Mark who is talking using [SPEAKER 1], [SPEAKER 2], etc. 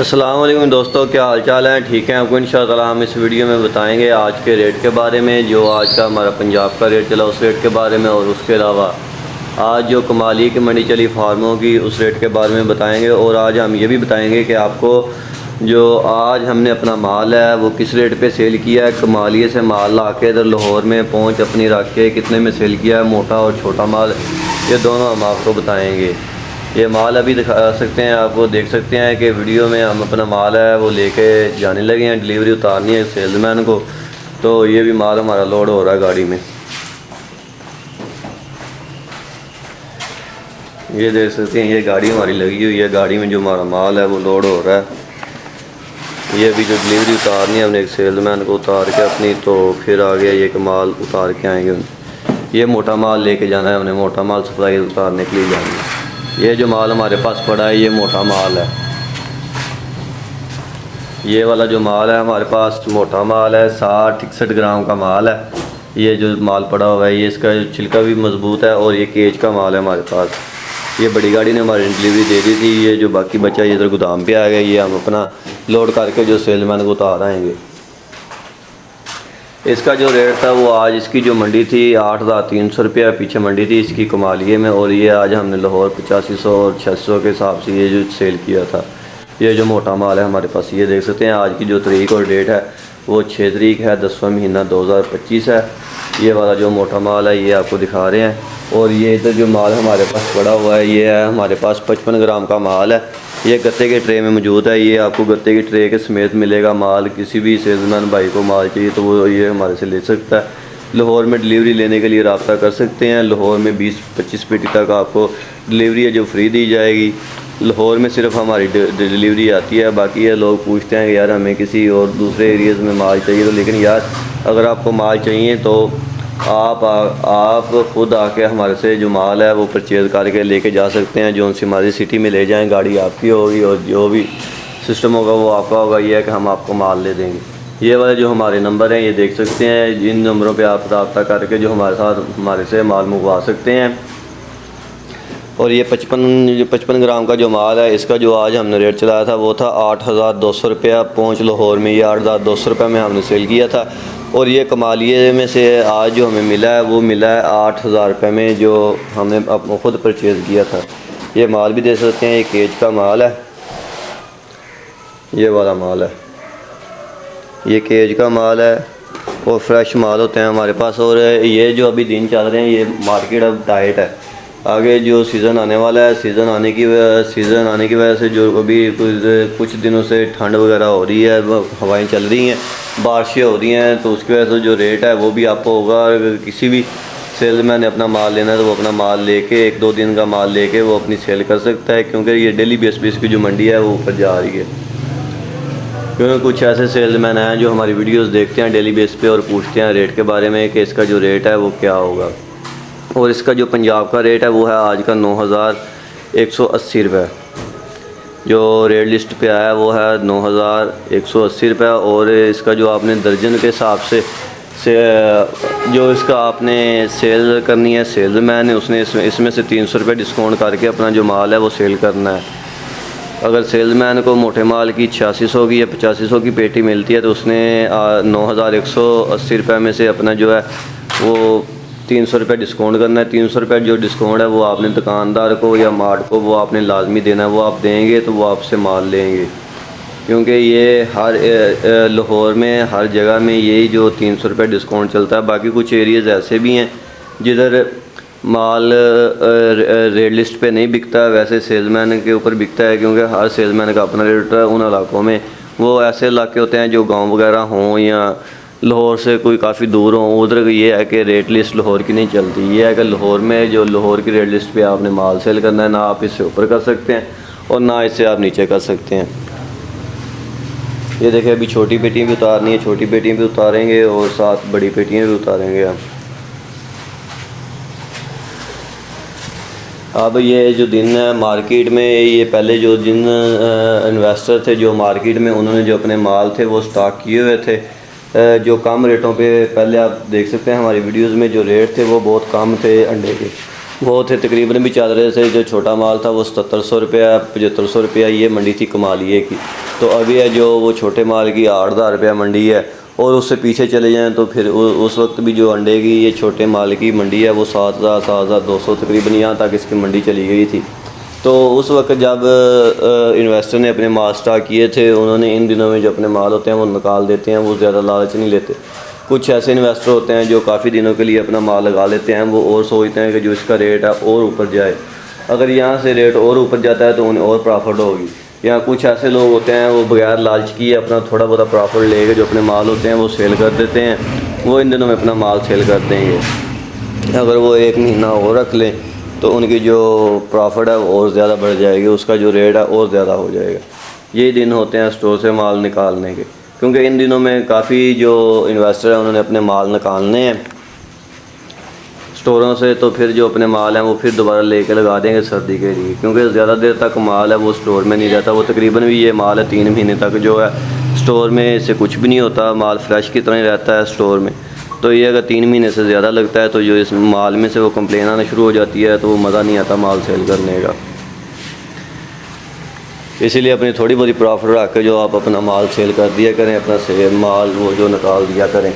[SPEAKER 1] अस्सलाम वालेकुम दोस्तों, क्या हाल चाल है? ठीक है आपको? इंशाअल्लाह हम इस वीडियो में बताएंगे आज के रेट के बारे में, जो आज का हमारा पंजाब का रेट चला उस रेट के बारे में, और उसके अलावा आज जो कमालिए की मंडी चली फार्मों की उस रेट के बारे में बताएंगे। और आज हम ये भी बताएंगे कि आपको जो आज हमने अपना माल है वो किस रेट पे सेल किया है। कमालिए से माल ला के इधर लाहौर में पहुँच अपनी रख के कितने में सेल किया है, मोटा और छोटा माल, ये दोनों हम आपको बताएँगे। ये माल अभी दिखा सकते हैं, आपको देख सकते हैं कि वीडियो में हम अपना माल है वो लेके जाने लगे हैं, डिलीवरी उतारनी है सेल्समैन को। तो ये भी माल हमारा लोड हो रहा है गाड़ी में, ये देख सकते हैं। ये गाड़ी हमारी लगी हुई है, गाड़ी में जो हमारा माल है वो लोड हो रहा है। ये भी जो डिलीवरी उतारनी है हमने एक सेल्समैन को उतार के अपनी, तो फिर आगे ये माल उतार के आएंगे। ये मोटा माल लेके जाना है हमने, मोटा माल सप्लाई उतारने के लिए जाना है। ये जो माल हमारे पास पड़ा है ये मोटा माल है, ये वाला जो माल है हमारे पास मोटा माल है, 60-61 ग्राम का माल है। ये जो माल पड़ा हुआ है ये इसका छिलका भी मज़बूत है, और ये केज का माल है हमारे पास। ये बड़ी गाड़ी ने हमारी डिलीवरी दे दी थी। ये जो बाकी बचा ये इधर गोदाम पे आ गया, ये हम अपना लोड करके जो सेलमैन को उतार आएँगे। इसका जो रेट था वो आज इसकी जो मंडी थी 8,300 रुपया पीछे मंडी थी इसकी कमालिए में, और ये आज हमने लाहौर 8500 और 600 के हिसाब से ये जो सेल किया था। ये जो मोटा माल है हमारे पास, ये देख सकते हैं। आज की जो तारीख और डेट है वो 6 तारीख है, 10वां महीना 2025 है। ये वाला जो मोटा माल है ये आपको दिखा रहे हैं। और ये इधर जो माल हमारे पास पड़ा हुआ है ये है हमारे पास 55 ग्राम का माल है। ये गत्ते के ट्रे में मौजूद है, ये आपको गत्ते की ट्रे के समेत मिलेगा माल। किसी भी सेल्समैन भाई को माल चाहिए तो वो ये हमारे से ले सकता है। लाहौर में डिलीवरी लेने के लिए रब्ता कर सकते हैं। लाहौर में 20-25 पेटी तक आपको डिलीवरी है जो फ्री दी जाएगी। लाहौर में सिर्फ हमारी डिलीवरी आती है, बाकी ये लोग पूछते हैं कि यार हमें किसी और दूसरे एरियाज़ में माल चाहिए। तो लेकिन यार अगर आपको माल चाहिए तो आप खुद आके हमारे से जो माल है वो परचेज़ करके लेके जा सकते हैं। जो सी हमारी सिटी में ले जाएं, गाड़ी आपकी होगी और जो भी सिस्टम होगा वो आपका होगा। ये है कि हम आपको माल ले देंगे। ये वाले जो हमारे नंबर हैं ये देख सकते हैं, जिन नंबरों पे आप रब्ता करके जो हमारे से माल मंगवा सकते हैं। और ये 55 ग्राम का जो माल है इसका जो आज हमने रेट चलाया था वो था 8,200 रुपया पहुँच लाहौर में। ये 8,200 रुपये में हमने सेल किया था। और ये कमालिए में से आज जो हमें मिला है वो मिला है 8,000 रुपये में, जो हमने अपना खुद परचेज़ किया था। ये माल भी दे सकते हैं, ये केज का माल है, ये वाला माल है, ये केज का माल है और फ्रेश माल होते हैं हमारे पास। और ये जो अभी दिन चल रहे हैं ये मार्केट अब टाइट है। आगे जो सीज़न आने वाला है, सीज़न आने की वजह से जो अभी कुछ दिनों से ठंड वगैरह हो रही है, हवाएं चल रही हैं, बारिशें हो रही हैं, तो उसकी वजह से जो रेट है वो भी आपको होगा। अगर किसी भी सेल्समैन ने अपना माल लेना है तो वो अपना माल लेके 1-2 दिन का माल लेके वो अपनी सेल कर सकता है, क्योंकि ये डेली बेस पे इसकी जो मंडी है वो ऊपर जा रही है। क्योंकि कुछ ऐसे सेल्समैन हैं जो हमारी वीडियोस देखते हैं डेली बेस पे और पूछते हैं रेट के बारे में कि इसका जो रेट है वो क्या होगा। और इसका जो पंजाब का रेट है वो है आज का 9,180 रुपये। जो रेट लिस्ट पे आया वो है 9,180 रुपये। और इसका जो आपने दर्जन के हिसाब से जो इसका आपने सेल करनी है सेल्समैन है उसने इसमें से 300 रुपये डिस्काउंट करके अपना जो माल है वो सेल करना है। अगर सेल्समैन को मोटे माल की 8600 की या 8500 की पेटी मिलती है तो उसने 9,180 रुपये में से अपना जो है वो 300 रुपये डिस्काउंट करना है। 300 रुपये जो डिस्काउंट है वो आपने दुकानदार को या मार्ट को वो आपने लाजमी देना है। वो आप देंगे तो वो आपसे माल लेंगे, क्योंकि ये हर लाहौर में हर जगह में यही जो 300 रुपये डिस्काउंट चलता है। बाकी कुछ एरियाज़ ऐसे भी हैं जिधर माल रेट लिस्ट पे नहीं बिकता, वैसे सेल्समैन के ऊपर बिकता है, क्योंकि हर सेल्समैन का अपना रेट है। उन इलाकों में वो ऐसे इलाके होते हैं जो गांव वगैरह हों या लाहौर से कोई काफ़ी दूर हों, उधर ये है कि रेट लिस्ट लाहौर की नहीं चलती। ये है कि लाहौर में जो लाहौर की रेट लिस्ट पे आपने माल सेल करना है, ना आप इससे ऊपर कर सकते हैं और ना इससे आप नीचे कर सकते हैं। ये देखिए अभी छोटी पेटियाँ भी उतारनी है, छोटी पेटियाँ भी उतारेंगे और साथ बड़ी पेटियाँ भी उतारेंगे हम। अब ये जो दिन है मार्केट में, ये पहले जो जिन इन्वेस्टर थे जो मार्केट में उन्होंने जो अपने माल थे वो स्टॉक किए हुए थे जो कम रेटों पे, पहले आप देख सकते हैं हमारी वीडियोस में जो रेट थे वो बहुत कम थे अंडे के। वो थे तकरीबन भी चल रहे थे। जो छोटा माल था वो 7700 रुपया 7500 रुपया ये मंडी थी कमालिए की। तो अभी है जो वो छोटे माल की 8000 रुपया मंडी है। और उससे पीछे चले जाएं तो फिर उस वक्त भी जो अंडे की ये छोटे माल की मंडी है वो 7000 7200 तकरीबन यहाँ तक इसकी मंडी चली गई थी। तो उस वक्त जब इन्वेस्टर ने अपने माल स्टॉक किए थे, उन्होंने इन दिनों में जो अपने माल होते हैं वो निकाल देते हैं, वो ज़्यादा लालच नहीं लेते। कुछ ऐसे इन्वेस्टर होते हैं जो काफ़ी दिनों के लिए अपना माल लगा लेते हैं, वो और सोचते हैं कि जो इसका रेट है और ऊपर जाए। अगर यहाँ से रेट और ऊपर जाता है तो उन्हें और प्रॉफिट होगी। या कुछ ऐसे लोग होते हैं वो बगैर लालच किए अपना थोड़ा बहुत प्रॉफिट लेके जो अपने माल होते हैं वो सेल कर देते हैं। वो इन दिनों में अपना माल सेल कर देंगे। अगर वो 1 महीना और रख लें तो उनकी जो प्रॉफिट है वो और ज़्यादा बढ़ जाएगी, उसका जो रेट है और ज़्यादा हो जाएगा। यही दिन होते हैं स्टोर से माल निकालने के, क्योंकि इन दिनों में काफ़ी जो इन्वेस्टर हैं उन्होंने अपने माल निकालने हैं स्टोरों से। तो फिर जो अपने माल हैं वो फिर दोबारा लेके लगा देंगे सर्दी के लिए, क्योंकि ज़्यादा देर तक माल है वो स्टोर में नहीं रहता। वो तकरीबन भी ये माल है 3 महीने तक जो है स्टोर में से कुछ भी नहीं होता, माल फ्रेश की तरह ही रहता है स्टोर में। तो ये अगर 3 महीने से ज़्यादा लगता है तो जो इस माल में से वो कंप्लेन आना शुरू हो जाती है, तो वो मज़ा नहीं आता माल सेल करने का। इसीलिए अपनी थोड़ी बहुत प्रॉफिट रख के जो आप अपना माल सेल कर दिया करें, अपना माल वो जो निकाल दिया करें।